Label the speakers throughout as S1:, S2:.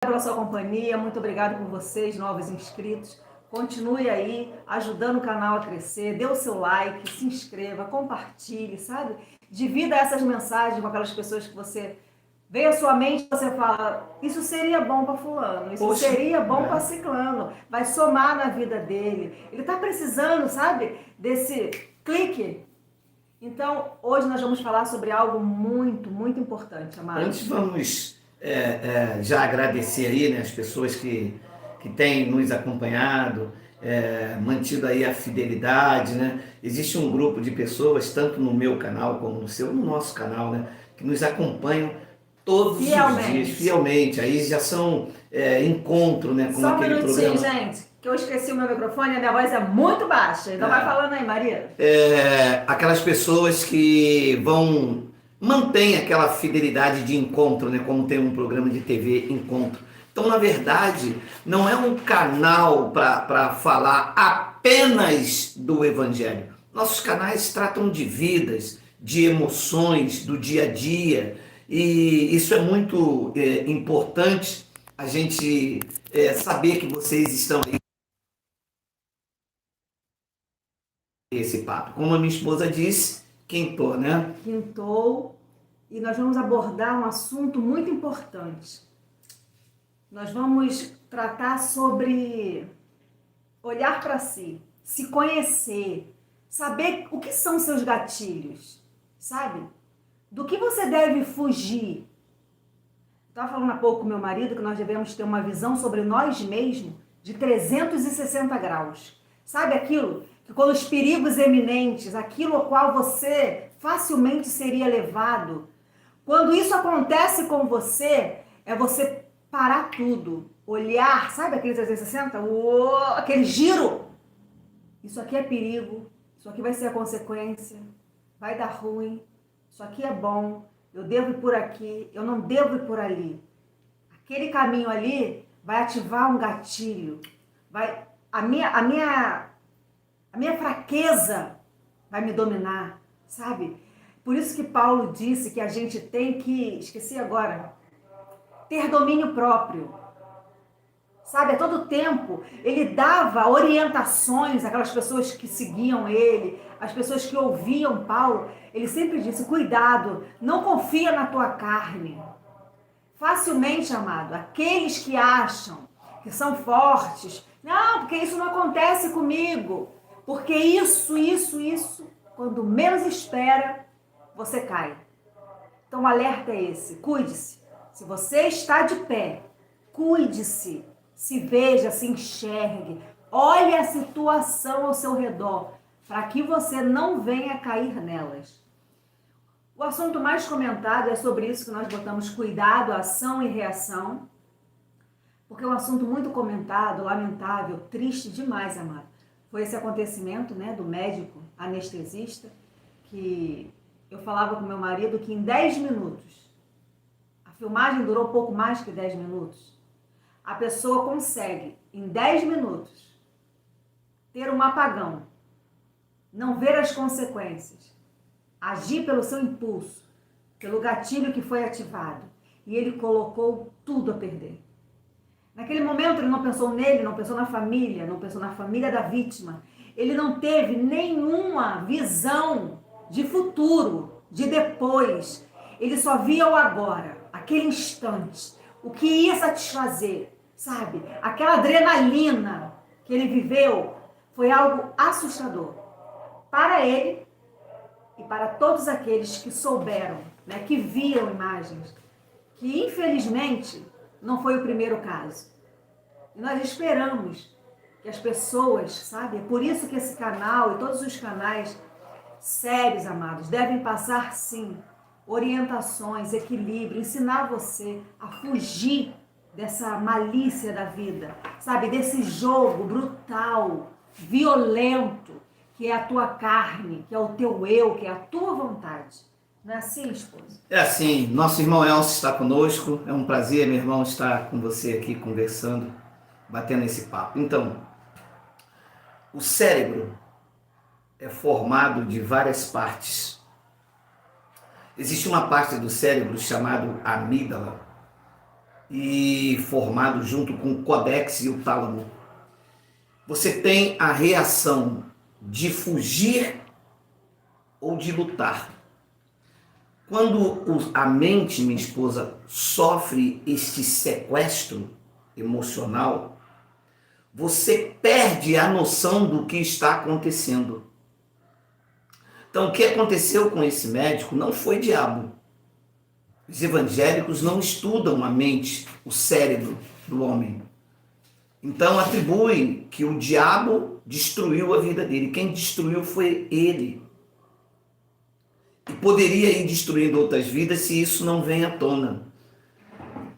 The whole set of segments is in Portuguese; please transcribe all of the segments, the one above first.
S1: Pela sua companhia, muito obrigado por vocês, novos inscritos. Continue aí, ajudando o canal a crescer, dê o seu like, se inscreva, compartilhe, sabe? Divida essas mensagens com aquelas pessoas que você vê a sua mente e você fala, isso seria bom para fulano, isso seria bom para ciclano, vai somar na vida dele. Ele está precisando, sabe, desse clique. Então, hoje nós vamos falar sobre algo muito, muito importante, amado.
S2: Antes vamos já agradecer aí, né, as pessoas que têm nos acompanhado, mantido aí a fidelidade, né? Existe um grupo de pessoas, tanto no meu canal como no seu, no nosso canal, né, que nos acompanham todos os dias, fielmente. Aí já são encontro, né, com aquele programa.
S1: Só um minutinho, gente, que eu esqueci o meu microfone, a minha voz é muito baixa. Então vai falando aí, Maria.
S2: Aquelas pessoas que mantém aquela fidelidade de encontro, né? Como tem um programa de TV Encontro. Então, na verdade, não é um canal para falar apenas do Evangelho. Nossos canais tratam de vidas, de emoções, do dia a dia. E isso é muito importante a gente saber que vocês estão aí. Esse papo. Como a minha esposa disse, quintou, né?
S1: Quintou. E nós vamos abordar um assunto muito importante. Nós vamos tratar sobre olhar para si, se conhecer, saber o que são seus gatilhos, sabe? Do que você deve fugir. Estava falando há pouco com meu marido que nós devemos ter uma visão sobre nós mesmos de 360 graus. Sabe aquilo? Que quando os perigos eminentes, aquilo ao qual você facilmente seria levado, quando isso acontece com você, é você parar tudo, olhar, sabe aquele 360? Aquele giro. Isso aqui é perigo, isso aqui vai ser a consequência, vai dar ruim, isso aqui é bom, eu devo ir por aqui, eu não devo ir por ali. Aquele caminho ali vai ativar um gatilho, a minha fraqueza vai me dominar, sabe? Por isso que Paulo disse que a gente tem que, esqueci agora, ter domínio próprio. Sabe, a todo tempo ele dava orientações àquelas pessoas que seguiam ele, as pessoas que ouviam Paulo. Ele sempre disse, cuidado, não confia na tua carne. Facilmente, amado, aqueles que acham que são fortes, não, porque isso não acontece comigo, porque isso, quando menos espera, você cai. Então o alerta é esse, cuide-se. Se você está de pé, cuide-se, se veja, se enxergue, olhe a situação ao seu redor, para que você não venha cair nelas. O assunto mais comentado é sobre isso que nós botamos cuidado, ação e reação, porque é um assunto muito comentado, lamentável, triste demais, amado. Foi esse acontecimento, né, do médico anestesista, que eu falava com meu marido que em 10 minutos, a filmagem durou pouco mais que 10 minutos, a pessoa consegue, em 10 minutos, ter um apagão, não ver as consequências, agir pelo seu impulso, pelo gatilho que foi ativado. E ele colocou tudo a perder. Naquele momento ele não pensou nele, não pensou na família, não pensou na família da vítima. Ele não teve nenhuma visão de futuro, de depois. Ele só via o agora, aquele instante, o que ia satisfazer, sabe? Aquela adrenalina que ele viveu foi algo assustador para ele e para todos aqueles que souberam, né, que viram imagens, que infelizmente não foi o primeiro caso. E nós esperamos que as pessoas, sabe, é por isso que esse canal e todos os canais sérios, amados, devem passar sim orientações, equilíbrio, ensinar você a fugir dessa malícia da vida, sabe, desse jogo brutal, violento, que é a tua carne, que é o teu eu, que é a tua vontade. Não é assim, esposa?
S2: É assim, nosso irmão Elcio está conosco, é um prazer, meu irmão, estar com você aqui conversando, batendo esse papo. Então, o cérebro é formado de várias partes. Existe uma parte do cérebro chamada amígdala, e formado junto com o códex e o tálamo. Você tem a reação de fugir ou de lutar. Quando a mente, minha esposa, sofre este sequestro emocional, você perde a noção do que está acontecendo. Então, o que aconteceu com esse médico não foi diabo. Os evangélicos não estudam a mente, o cérebro do homem. Então, atribuem que o diabo destruiu a vida dele. Quem destruiu foi ele. E poderia ir destruindo outras vidas se isso não vem à tona.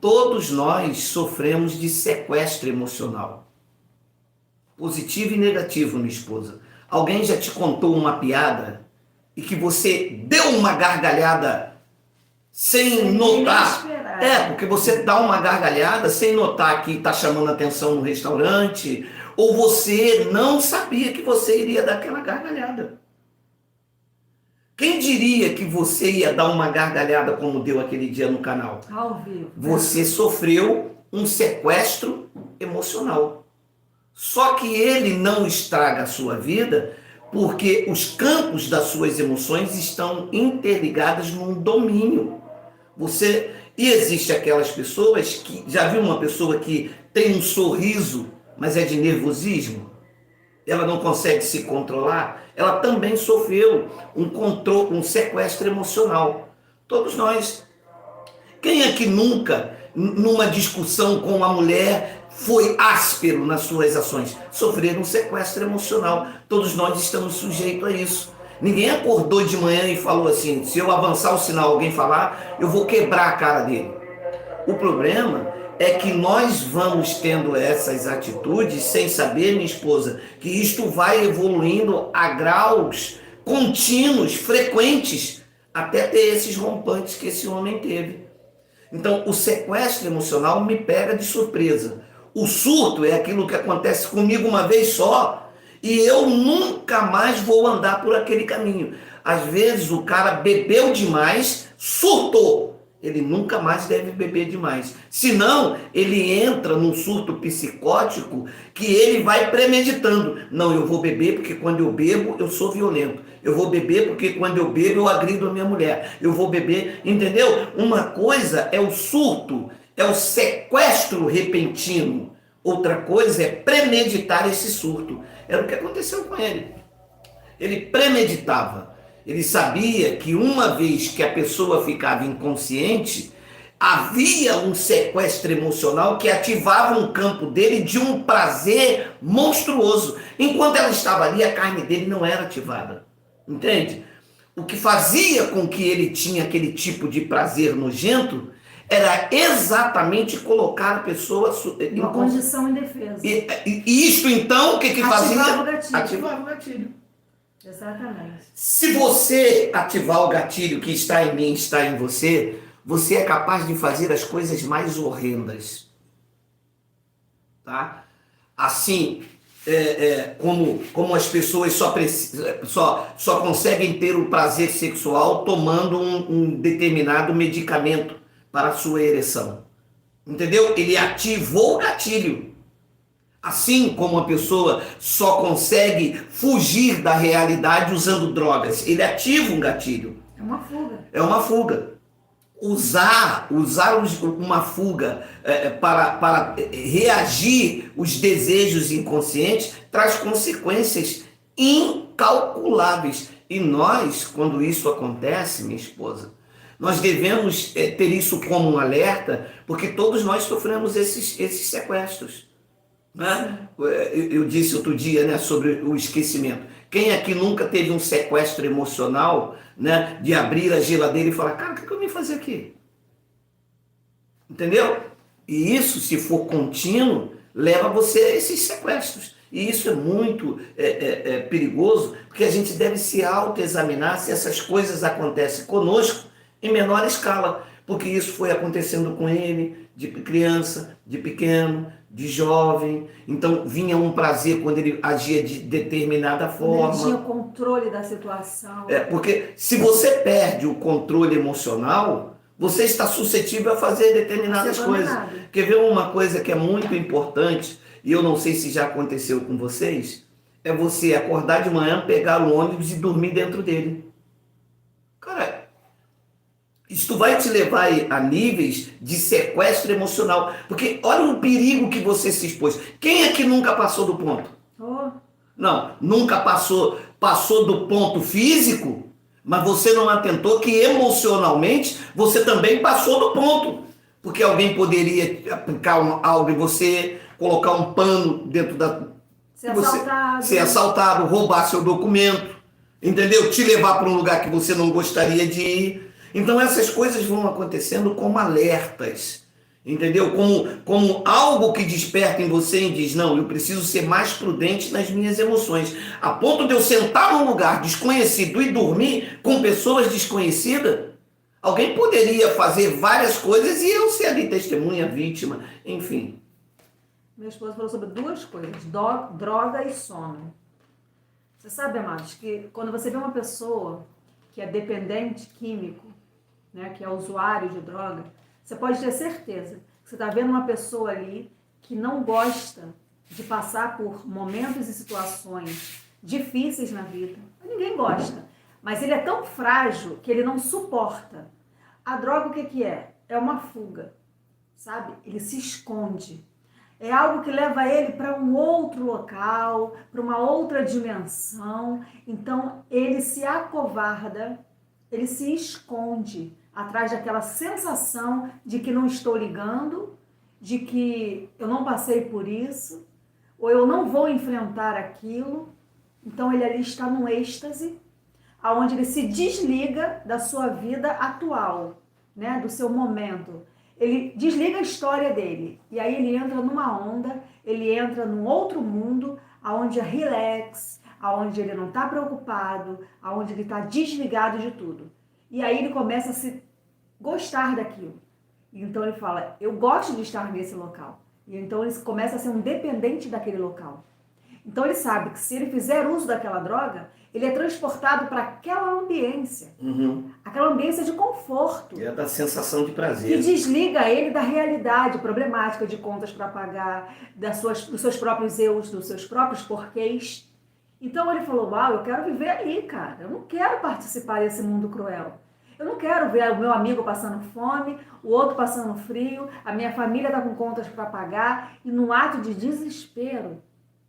S2: Todos nós sofremos de sequestro emocional. Positivo e negativo, minha esposa. Alguém já te contou uma piada e que você deu uma gargalhada sem notar? Porque você dá uma gargalhada sem notar que está chamando atenção no restaurante, ou você não sabia que você iria dar aquela gargalhada. Quem diria que você ia dar uma gargalhada como deu aquele dia no canal?
S1: Ao vivo.
S2: Você sofreu um sequestro emocional. Só que ele não estraga a sua vida porque os campos das suas emoções estão interligados num domínio. E existe aquelas pessoas que... Já viu uma pessoa que tem um sorriso, mas é de nervosismo? Ela não consegue se controlar? Ela também sofreu um sequestro emocional. Todos nós. Quem é que nunca, numa discussão com uma mulher, foi áspero nas suas ações? Sofrer um sequestro emocional. Todos nós estamos sujeitos a isso. Ninguém acordou de manhã e falou assim: se eu avançar o sinal, alguém falar, eu vou quebrar a cara dele. O problema é que nós vamos tendo essas atitudes sem saber, minha esposa, que isto vai evoluindo a graus contínuos, frequentes, até ter esses rompantes que esse homem teve. Então, o sequestro emocional me pega de surpresa. O surto é aquilo que acontece comigo uma vez só e eu nunca mais vou andar por aquele caminho. Às vezes o cara bebeu demais, surtou. Ele nunca mais deve beber demais. Senão, ele entra num surto psicótico que ele vai premeditando. Não, eu vou beber porque quando eu bebo, eu sou violento. Eu vou beber porque quando eu bebo, eu agrido a minha mulher. Eu vou beber, entendeu? Uma coisa é o surto, é o sequestro repentino. Outra coisa é premeditar esse surto. Era o que aconteceu com ele. Ele premeditava. Ele sabia que uma vez que a pessoa ficava inconsciente, havia um sequestro emocional que ativava um campo dele de um prazer monstruoso. Enquanto ela estava ali, a carne dele não era ativada. Entende? O que fazia com que ele tinha aquele tipo de prazer nojento era exatamente colocar a pessoa
S1: em uma condição indefesa.
S2: E isto então, o que fazia?
S1: Ativava o gatilho.
S2: Ativava o gatilho.
S1: Exatamente.
S2: Se você ativar o gatilho que está em mim, está em você, você é capaz de fazer as coisas mais horrendas. Tá? Assim, como as pessoas só conseguem ter o prazer sexual tomando um determinado medicamento para a sua ereção. Entendeu? Ele ativou o gatilho. Assim como a pessoa só consegue fugir da realidade usando drogas, ele ativa um gatilho.
S1: É uma fuga.
S2: É uma fuga. Usar uma fuga para reagir os desejos inconscientes traz consequências incalculáveis. E nós, quando isso acontece, minha esposa, nós devemos ter isso como um alerta, porque todos nós sofremos esses sequestros. Né? Eu disse outro dia, né, sobre o esquecimento. Quem aqui nunca teve um sequestro emocional, né, de abrir a geladeira e falar: cara, o que eu vim fazer aqui? Entendeu? E isso, se for contínuo, leva você a esses sequestros. E isso é muito perigoso, porque a gente deve se autoexaminar se essas coisas acontecem conosco em menor escala, porque isso foi acontecendo com ele de criança, de pequeno, de jovem. Então vinha um prazer quando ele agia de determinada forma.
S1: Ele tinha o controle da situação.
S2: Porque se você perde o controle emocional, você está suscetível a fazer determinadas coisas. Quer ver uma coisa que é muito importante, e eu não sei se já aconteceu com vocês, é você acordar de manhã, pegar o ônibus e dormir dentro dele. Cara, isso vai te levar a níveis de sequestro emocional. Porque olha o perigo que você se expôs. Quem é que nunca passou do ponto?
S1: Oh.
S2: Não, nunca passou do ponto físico, mas você não atentou que emocionalmente você também passou do ponto. Porque alguém poderia aplicar algo em você, colocar um pano dentro da... Ser assaltado, roubar seu documento, entendeu? Te levar para um lugar que você não gostaria de ir. Então essas coisas vão acontecendo como alertas, entendeu? Como algo que desperta em você e diz, não, eu preciso ser mais prudente nas minhas emoções. A ponto de eu sentar num lugar desconhecido e dormir com pessoas desconhecidas, alguém poderia fazer várias coisas e eu ser ali testemunha, vítima, enfim.
S1: Minha esposa falou sobre duas coisas, droga e sono. Você sabe, amados, que quando você vê uma pessoa que é dependente químico, né, que é usuário de droga, você pode ter certeza que você está vendo uma pessoa ali que não gosta de passar por momentos e situações difíceis na vida. Ninguém gosta, mas ele é tão frágil que ele não suporta. A droga o que é? É uma fuga, sabe? Ele se esconde. É algo que leva ele para um outro local, para uma outra dimensão. Então, ele se acovarda, ele se esconde atrás daquela sensação de que não estou ligando, de que eu não passei por isso, ou eu não vou enfrentar aquilo. Então, ele ali está num êxtase, onde ele se desliga da sua vida atual, né, do seu momento. Ele desliga a história dele e aí ele entra numa onda, ele entra num outro mundo, onde é relax, onde ele não está preocupado, onde ele está desligado de tudo. E aí ele começa a se gostar daquilo. Então ele fala, eu gosto de estar nesse local. E então ele começa a ser um dependente daquele local. Então ele sabe que se ele fizer uso daquela droga, ele é transportado para aquela ambiência. Aquela ambiência de conforto.
S2: É da sensação de prazer.
S1: Que desliga ele da realidade problemática de contas para pagar, dos seus próprios erros, dos seus próprios porquês. Então ele falou, uau, eu quero viver ali, cara. Eu não quero participar desse mundo cruel. Eu não quero ver o meu amigo passando fome, o outro passando frio, a minha família está com contas para pagar. E num ato de desespero,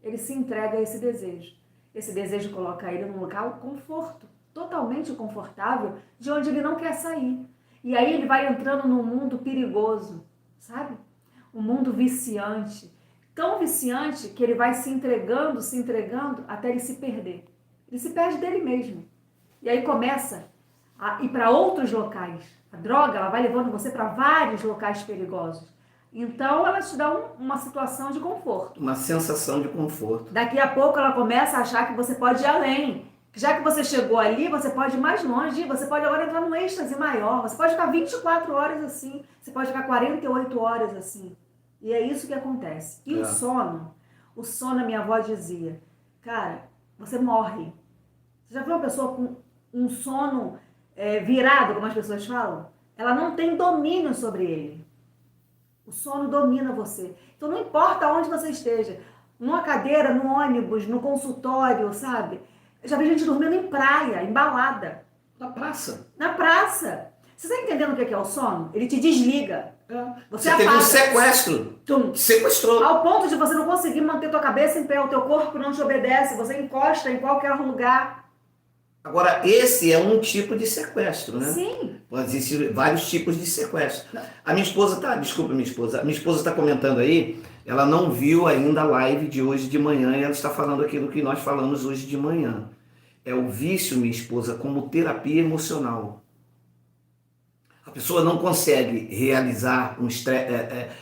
S1: ele se entrega a esse desejo. Esse desejo coloca ele num local conforto, totalmente confortável, de onde ele não quer sair. E aí ele vai entrando num mundo perigoso, sabe? Um mundo viciante. Tão viciante que ele vai se entregando, até ele se perder. Ele se perde dele mesmo. E aí começa a ir para outros locais. A droga, ela vai levando você para vários locais perigosos. Então, ela te dá uma situação de conforto.
S2: Uma sensação de conforto.
S1: Daqui a pouco, ela começa a achar que você pode ir além. Já que você chegou ali, você pode ir mais longe. Você pode agora entrar num êxtase maior. Você pode ficar 24 horas assim. Você pode ficar 48 horas assim. E é isso que acontece. E o sono, a minha avó dizia, cara, você morre. Você já viu uma pessoa com um sono virado, como as pessoas falam? Ela não tem domínio sobre ele. O sono domina você. Então não importa onde você esteja, numa cadeira, no ônibus, no consultório, sabe? Eu já vi gente dormindo em praia, em balada.
S2: Na praça.
S1: Na praça. Você está entendendo o que é o sono? Ele te desliga.
S2: Você teve um sequestro. Sequestrou.
S1: Ao ponto de você não conseguir manter tua cabeça em pé, o teu corpo não te obedece, você encosta em qualquer lugar.
S2: Agora, esse é um tipo de sequestro, né?
S1: Sim.
S2: Existem vários tipos de sequestro. A minha esposa a minha esposa está comentando aí, ela não viu ainda a live de hoje de manhã e ela está falando aquilo que nós falamos hoje de manhã. É o vício, minha esposa, como terapia emocional. A pessoa não consegue realizar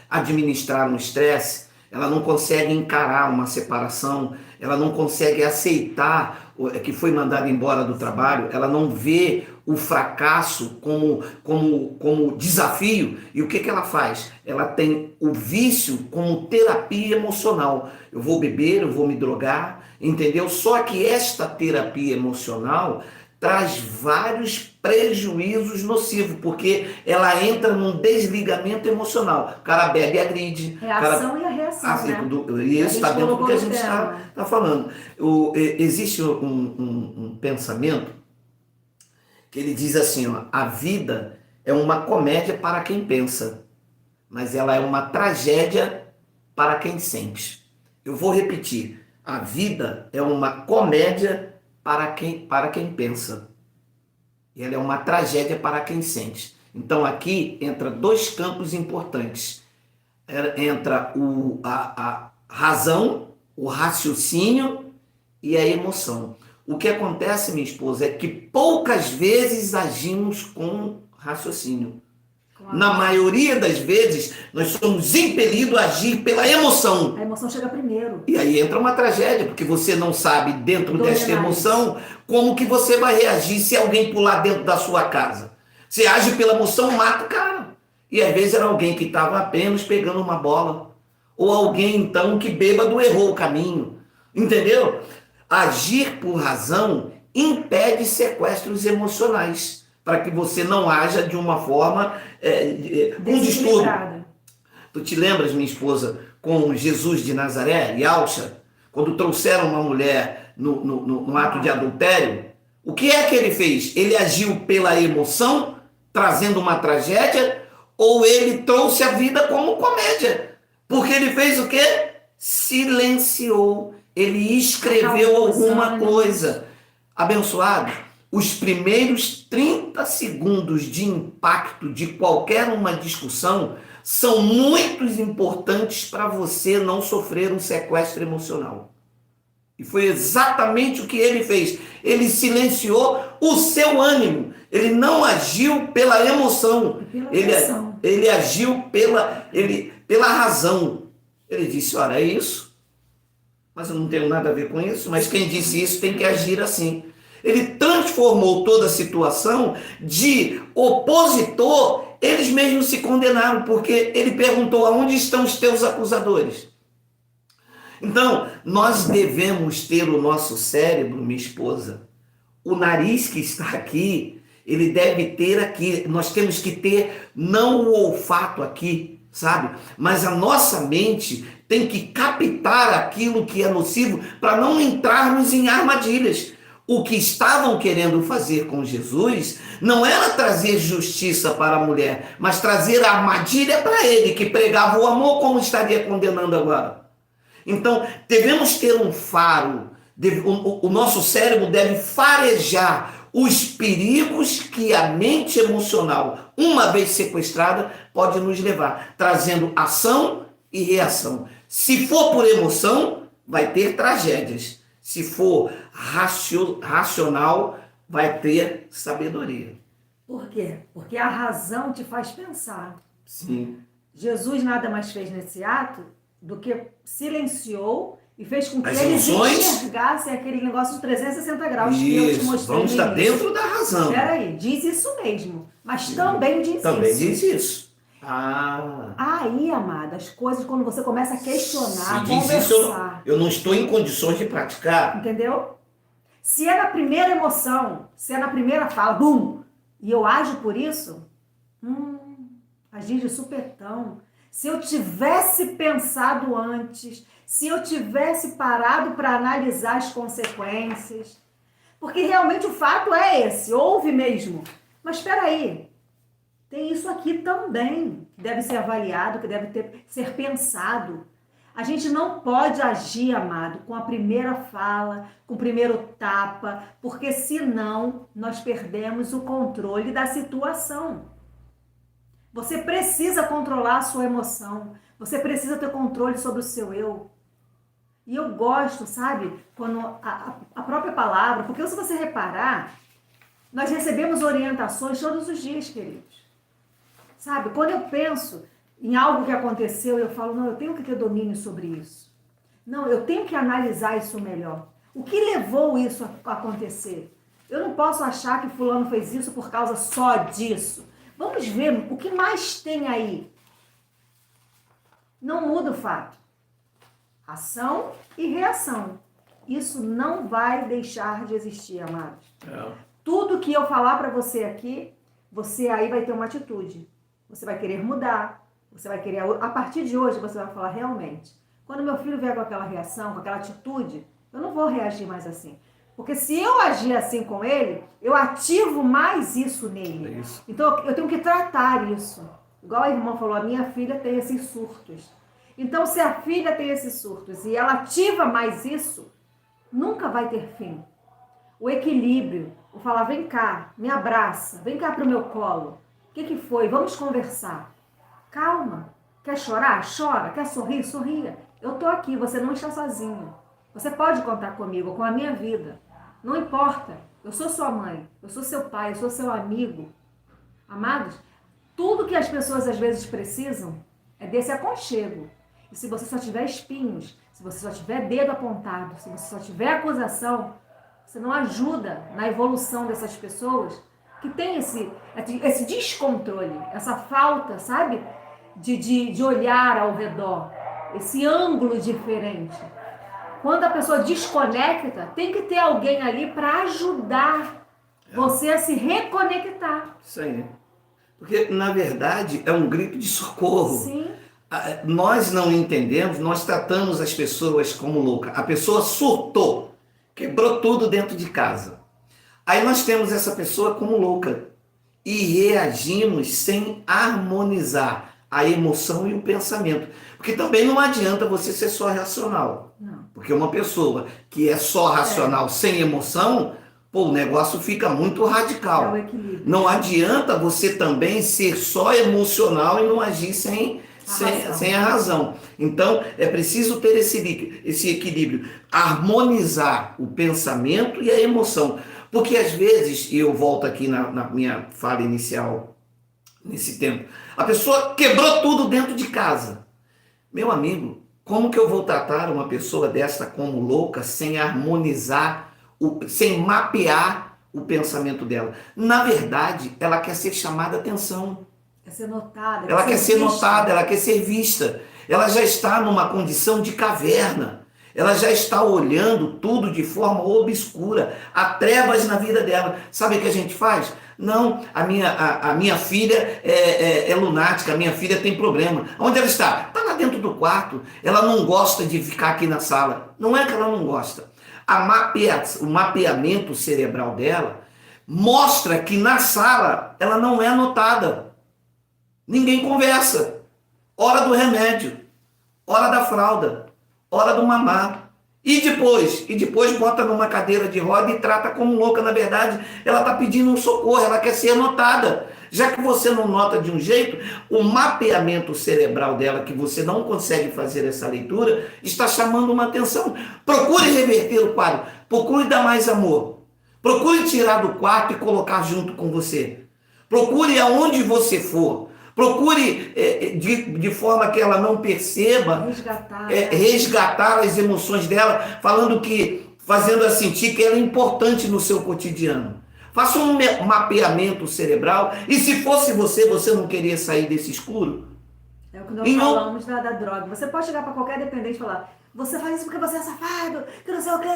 S2: administrar um estresse, ela não consegue encarar uma separação, ela não consegue aceitar que foi mandada embora do trabalho, ela não vê o fracasso como desafio. E o que ela faz? Ela tem o vício como terapia emocional. Eu vou beber, eu vou me drogar, entendeu? Só que esta terapia emocional traz vários prejuízos nocivos, porque ela entra num desligamento emocional. O cara bebe e agride.
S1: É a ação e a reação, né?
S2: E isso está dentro do que a gente
S1: está
S2: está falando. Existe um pensamento que ele diz assim, ó, a vida é uma comédia para quem pensa, mas ela é uma tragédia para quem sente. Eu vou repetir. A vida é uma comédia para quem pensa. E ela é uma tragédia para quem sente. Então aqui entra dois campos importantes. Entra a razão, o raciocínio e a emoção. O que acontece, minha esposa, é que poucas vezes agimos com raciocínio. Claro. Na maioria das vezes, nós somos impelidos a agir pela emoção.
S1: A emoção chega primeiro.
S2: E aí entra uma tragédia, porque você não sabe, dentro desta emoção, como que você vai reagir se alguém pular dentro da sua casa. Você age pela emoção, mata o cara. E às vezes era alguém que estava apenas pegando uma bola. Ou alguém, então, que bêbado errou o caminho. Entendeu? Agir por razão impede sequestros emocionais, para que você não haja de uma forma com distúrbio. Tu te lembras, minha esposa, com Jesus de Nazaré, Yalcha, quando trouxeram uma mulher no ato de adultério? O que é que ele fez? Ele agiu pela emoção, trazendo uma tragédia, ou ele trouxe a vida como comédia? Porque ele fez o quê? Silenciou. Ele escreveu alguma coisa. Abençoado, os primeiros 30 segundos de impacto de qualquer uma discussão são muito importantes para você não sofrer um sequestro emocional. E foi exatamente o que ele fez. Ele silenciou o seu ânimo. Ele não agiu pela emoção. Ele agiu pela razão. Ele disse, olha, é isso. Mas eu não tenho nada a ver com isso. Mas quem disse isso tem que agir assim. Ele transformou toda a situação de opositor. Eles mesmos se condenaram, porque ele perguntou, aonde estão os teus acusadores? Então, nós devemos ter o nosso cérebro, minha esposa, o nariz que está aqui, ele deve ter aqui, nós temos que ter não o olfato aqui, sabe? Mas a nossa mente tem que captar aquilo que é nocivo para não entrarmos em armadilhas. O que estavam querendo fazer com Jesus não era trazer justiça para a mulher, mas trazer a armadilha para ele, que pregava o amor, como estaria condenando agora. Então, devemos ter um faro, o nosso cérebro deve farejar os perigos que a mente emocional, uma vez sequestrada, pode nos levar, trazendo ação e reação. Se for por emoção, vai ter tragédias. Se for racional, vai ter sabedoria.
S1: Por quê? Porque a razão te faz pensar.
S2: Sim.
S1: Jesus nada mais fez nesse ato do que silenciou e fez com que
S2: as
S1: eles
S2: emoções
S1: enxergassem aquele negócio de 360 graus
S2: isso,
S1: que eu te mostrei.
S2: Vamos estar dentro da razão.
S1: Espera aí, diz isso mesmo, mas também diz
S2: também
S1: isso.
S2: Também diz isso. Ah.
S1: Aí, amada, as coisas, quando você começa a questionar,
S2: se
S1: conversar.
S2: Diz isso, eu não estou em condições de praticar.
S1: Entendeu? Se é na primeira emoção, se é na primeira fala, bum, e eu ajo por isso, agir de supetão. Se eu tivesse pensado antes, se eu tivesse parado para analisar as consequências, porque realmente o fato é esse, houve mesmo. Mas espera aí, tem isso aqui também, que deve ser avaliado, que deve ser pensado. A gente não pode agir, amado, com a primeira fala, com o primeiro tapa, porque senão nós perdemos o controle da situação. Você precisa controlar a sua emoção. Você precisa ter controle sobre o seu eu. E eu gosto, sabe, quando a própria palavra, porque se você reparar, nós recebemos orientações todos os dias, queridos. Sabe, quando eu penso em algo que aconteceu, eu falo, não, eu tenho que ter domínio sobre isso. Não, eu tenho que analisar isso melhor. O que levou isso a acontecer? Eu não posso achar que fulano fez isso por causa só disso. Vamos ver o que mais tem aí. Não muda o fato. Ação e reação. Isso não vai deixar de existir, amados. Tudo que eu falar para você aqui, você aí vai ter uma atitude. Você vai querer mudar. Você vai querer, a partir de hoje, você vai falar realmente. Quando meu filho vier com aquela reação, com aquela atitude, eu não vou reagir mais assim. Porque se eu agir assim com ele, eu ativo mais isso nele.
S2: Isso.
S1: Então eu tenho que tratar isso. Igual a irmã falou, a minha filha tem esses surtos. Então se a filha tem esses surtos e ela ativa mais isso, nunca vai ter fim. O equilíbrio, o falar, vem cá, me abraça, vem cá pro meu colo. O que foi? Vamos conversar. Calma. Quer chorar? Chora. Quer sorrir? Sorria. Eu tô aqui, você não está sozinho. Você pode contar comigo, com a minha vida. Não importa. Eu sou sua mãe, eu sou seu pai, eu sou seu amigo. Amados, tudo que as pessoas às vezes precisam é desse aconchego. E se você só tiver espinhos, se você só tiver dedo apontado, se você só tiver acusação, você não ajuda na evolução dessas pessoas que tem esse descontrole, essa falta, sabe? De olhar ao redor, esse ângulo diferente. Quando a pessoa desconecta, tem que ter alguém ali para ajudar você a se reconectar.
S2: Isso aí. Porque, na verdade, é um grito de socorro.
S1: Sim.
S2: Nós não entendemos, nós tratamos as pessoas como loucas. A pessoa surtou, quebrou tudo dentro de casa. Aí nós temos essa pessoa como louca e reagimos sem harmonizar a emoção e o pensamento. Porque também não adianta você ser só racional.
S1: Não.
S2: Porque uma pessoa que é só racional sem emoção, pô, o negócio fica muito radical.
S1: É o equilíbrio.
S2: Não adianta você também ser só emocional e não agir sem a razão. Então, é preciso ter esse equilíbrio, harmonizar o pensamento e a emoção. Porque às vezes, e eu volto aqui na minha fala inicial, nesse tempo, a pessoa quebrou tudo dentro de casa. Meu amigo, como que eu vou tratar uma pessoa dessa como louca sem harmonizar, sem mapear o pensamento dela? Na verdade, ela quer ser chamada atenção.
S1: Quer ser notada.
S2: Ela quer ser notada, ela quer ser vista. Ela já está numa condição de caverna. Ela já está olhando tudo de forma obscura. Há trevas na vida dela. Sabe o que a gente faz? Não, a minha filha é lunática, a minha filha tem problema. Onde ela está? Está lá dentro do quarto. Ela não gosta de ficar aqui na sala. Não é que ela não gosta. O mapeamento cerebral dela mostra que na sala ela não é notada. Ninguém conversa. Hora do remédio, hora da fralda, hora do mamar. E depois bota numa cadeira de roda e trata como louca. Na verdade, ela está pedindo um socorro, ela quer ser notada. Já que você não nota de um jeito, o mapeamento cerebral dela, que você não consegue fazer essa leitura, está chamando uma atenção. Procure reverter o quadro, procure dar mais amor. Procure tirar do quarto e colocar junto com você. Procure aonde você for. Procure de forma que ela não perceba resgatar as emoções dela, fazendo ela sentir que ela é importante no seu cotidiano. Faça um mapeamento cerebral e se fosse você não queria sair desse escuro?
S1: É o que nós falamos da droga. Você pode chegar para qualquer dependente e falar: você faz isso porque você é safado, que não sei o que,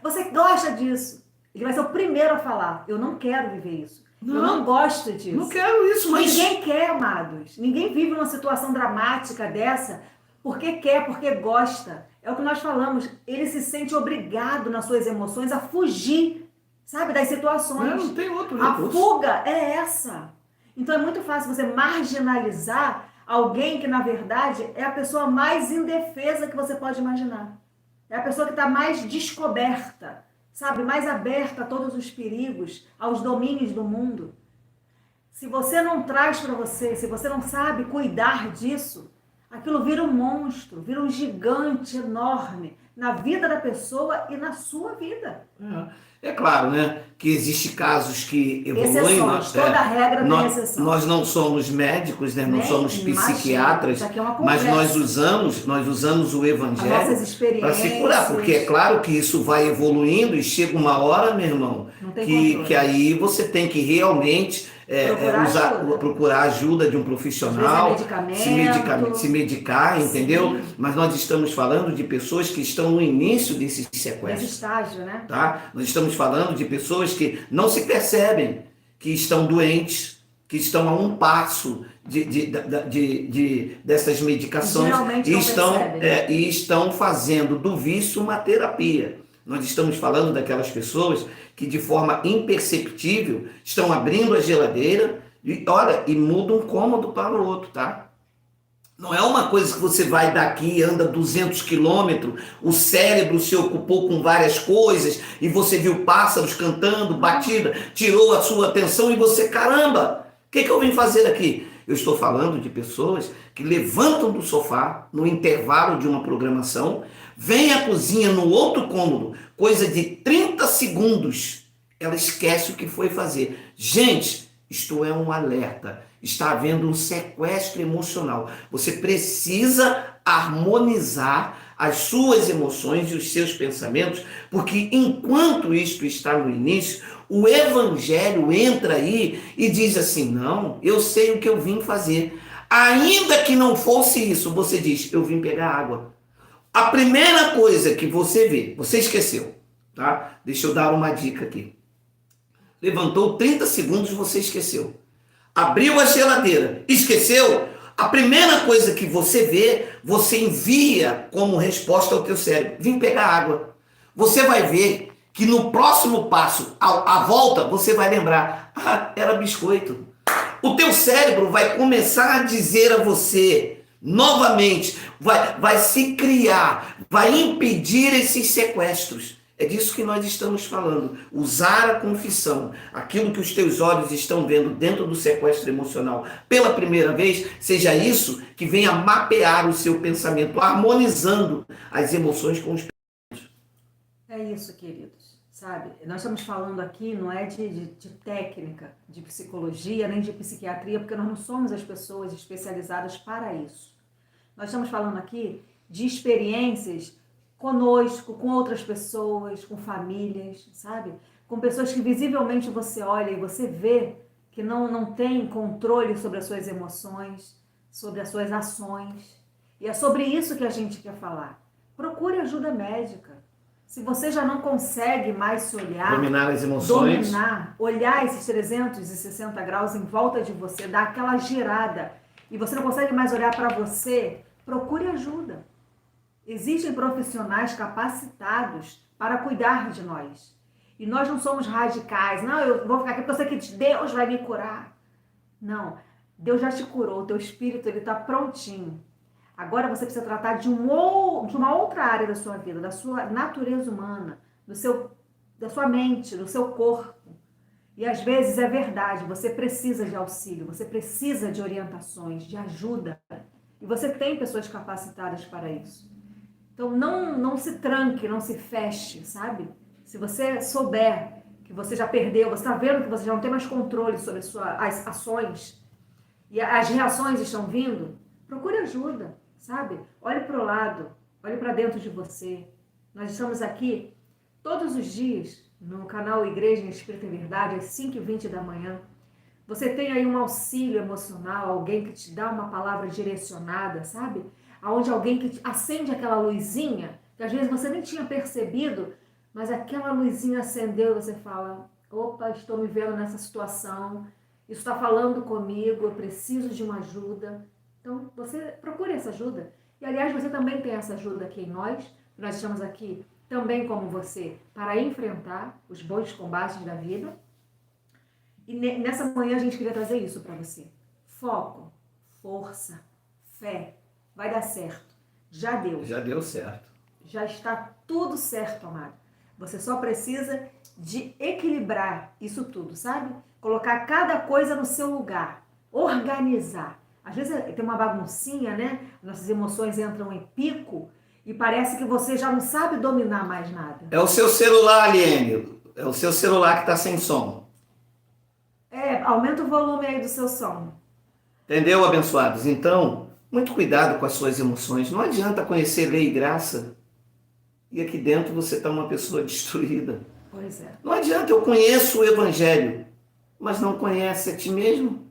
S1: você gosta disso. Ele vai ser o primeiro a falar: eu não quero viver isso. Eu não gosto disso.
S2: Não quero isso, mas...
S1: Ninguém quer, amados. Ninguém vive uma situação dramática dessa porque quer, porque gosta. É o que nós falamos. Ele se sente obrigado nas suas emoções a fugir, sabe, das situações.
S2: Não tem outro
S1: recurso. A fuga é essa. Então é muito fácil você marginalizar alguém que, na verdade, é a pessoa mais indefesa que você pode imaginar. É a pessoa que está mais descoberta, sabe, mais aberta a todos os perigos, aos domínios do mundo. Se você não traz para você, se você não sabe cuidar disso, aquilo vira um monstro, vira um gigante enorme na vida da pessoa e na sua vida.
S2: É claro, né, que existem casos que evoluem.
S1: Toda regra tem exceção.
S2: Nós não somos médicos, né, não somos psiquiatras, mas nós usamos o evangelho para se curar, porque é claro que isso vai evoluindo e chega uma hora, meu irmão, que aí você tem que realmente procurar ajuda de um profissional,
S1: Às vezes é medicamento.
S2: se medicar, entendeu?
S1: Sim.
S2: Mas nós estamos falando de pessoas que estão no início desses
S1: Nesse
S2: sequestros.
S1: estágio, né?
S2: Tá? Nós estamos falando de pessoas que não se percebem que estão doentes, que estão a um passo dessas medicações
S1: Geralmente não percebem.
S2: e estão fazendo do vício uma terapia. Nós estamos falando daquelas pessoas que de forma imperceptível estão abrindo a geladeira e mudam um cômodo para o outro, tá? Não é uma coisa que você vai daqui, anda 200 quilômetros, o cérebro se ocupou com várias coisas e você viu pássaros cantando, batida, tirou a sua atenção e você, caramba, o que eu vim fazer aqui? Eu estou falando de pessoas que levantam do sofá no intervalo de uma programação, vêm à cozinha no outro cômodo, coisa de 30 segundos, ela esquece o que foi fazer. Gente, isto é um alerta. Está havendo um sequestro emocional. Você precisa harmonizar as suas emoções e os seus pensamentos, porque enquanto isto está no início, o evangelho entra aí e diz assim, não, eu sei o que eu vim fazer. Ainda que não fosse isso, você diz, eu vim pegar água. A primeira coisa que você vê, você esqueceu, tá? Deixa eu dar uma dica aqui. Levantou 30 segundos, você esqueceu. Abriu a geladeira, esqueceu? A primeira coisa que você vê, você envia como resposta ao teu cérebro, vim pegar água. Você vai ver que no próximo passo, à volta, você vai lembrar, era biscoito. O teu cérebro vai começar a dizer a você, novamente, vai se criar, vai impedir esses sequestros. É disso que nós estamos falando. Usar a confissão, aquilo que os teus olhos estão vendo dentro do sequestro emocional pela primeira vez, seja isso que venha mapear o seu pensamento, harmonizando as emoções com os pensamentos.
S1: É isso, queridos. Sabe, nós estamos falando aqui, não é de técnica, de psicologia, nem de psiquiatria, porque nós não somos as pessoas especializadas para isso. Nós estamos falando aqui de experiências conosco, com outras pessoas, com famílias, sabe? Com pessoas que visivelmente você olha e você vê que não tem controle sobre as suas emoções, sobre as suas ações. E é sobre isso que a gente quer falar. Procure ajuda médica. Se você já não consegue mais se olhar,
S2: dominar as emoções,
S1: olhar esses 360 graus em volta de você, dar aquela girada, e você não consegue mais olhar para você, procure ajuda. Existem profissionais capacitados para cuidar de nós. E nós não somos radicais. Não, eu vou ficar aqui porque eu sei que Deus vai me curar. Não, Deus já te curou. O teu espírito está prontinho. Agora você precisa tratar de uma outra área da sua vida, da sua natureza humana, da sua mente, do seu corpo. E às vezes é verdade, você precisa de auxílio, você precisa de orientações, de ajuda. E você tem pessoas capacitadas para isso. Então não se tranque, não se feche, sabe? Se você souber que você já perdeu, você está vendo que você já não tem mais controle sobre as ações e as reações estão vindo, procure ajuda, sabe? Olhe para o lado, olhe para dentro de você. Nós estamos aqui todos os dias no canal Igreja Espírita e Verdade, às 5h20 da manhã. Você tem aí um auxílio emocional, alguém que te dá uma palavra direcionada, sabe? Onde alguém que acende aquela luzinha, que às vezes você nem tinha percebido, mas aquela luzinha acendeu e você fala, opa, estou me vendo nessa situação, isso está falando comigo, eu preciso de uma ajuda. Então, você procure essa ajuda. E, aliás, você também tem essa ajuda aqui em nós estamos aqui também como você, para enfrentar os bons combates da vida. E nessa manhã a gente queria trazer isso para você. Foco, força, fé. Vai dar certo. Já deu.
S2: Já deu certo.
S1: Já está tudo certo, amado. Você só precisa de equilibrar isso tudo, sabe? Colocar cada coisa no seu lugar. Organizar. Às vezes tem uma baguncinha, né? Nossas emoções entram em pico e parece que você já não sabe dominar mais nada.
S2: É o seu celular, Aliene. É o seu celular que está sem som.
S1: Aumenta o volume aí do seu som.
S2: Entendeu, abençoados? Então, muito cuidado com as suas emoções. Não adianta conhecer lei e graça e aqui dentro você está uma pessoa destruída.
S1: Pois é.
S2: Não adianta, eu conheço o Evangelho. mas não conhece a ti mesmo.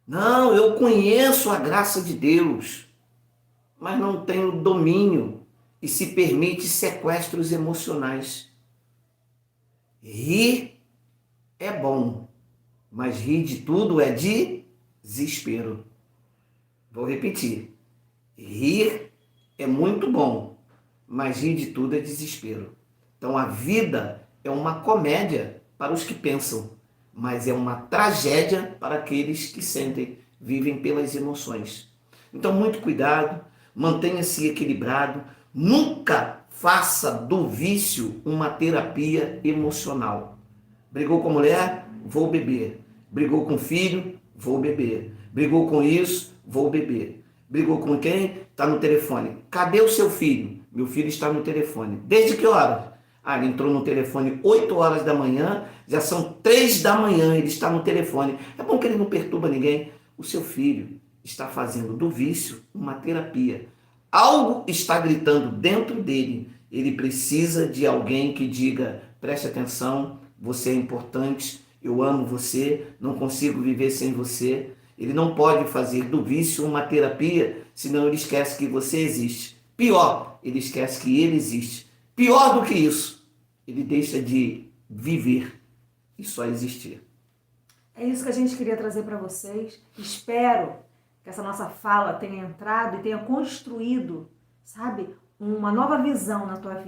S2: Não, eu conheço a graça de Deus, mas não tenho domínio e se permite sequestros emocionais. Rir é bom, mas rir de tudo é de desespero. Vou repetir. Rir é muito bom, mas rir de tudo é desespero. Então a vida é uma comédia para os que pensam, mas é uma tragédia para aqueles que sentem, vivem pelas emoções. Então muito cuidado, mantenha-se equilibrado, nunca faça do vício uma terapia emocional. Brigou com a mulher? Vou beber. Brigou com o filho? Vou beber. Brigou com isso? Vou beber. Brigou com quem? Está no telefone. Cadê o seu filho? Meu filho está no telefone. Desde que horas? Ah, ele entrou no telefone 8 horas da manhã, já são 3 da manhã, ele está no telefone. É bom que ele não perturba ninguém. O seu filho está fazendo do vício uma terapia. Algo está gritando dentro dele. Ele precisa de alguém que diga, preste atenção, você é importante, eu amo você, não consigo viver sem você. Ele não pode fazer do vício uma terapia, senão ele esquece que você existe. Pior, ele esquece que ele existe. Pior do que isso, ele deixa de viver e só existir.
S1: É isso que a gente queria trazer para vocês. Espero que essa nossa fala tenha entrado e tenha construído, sabe, uma nova visão na tua vida.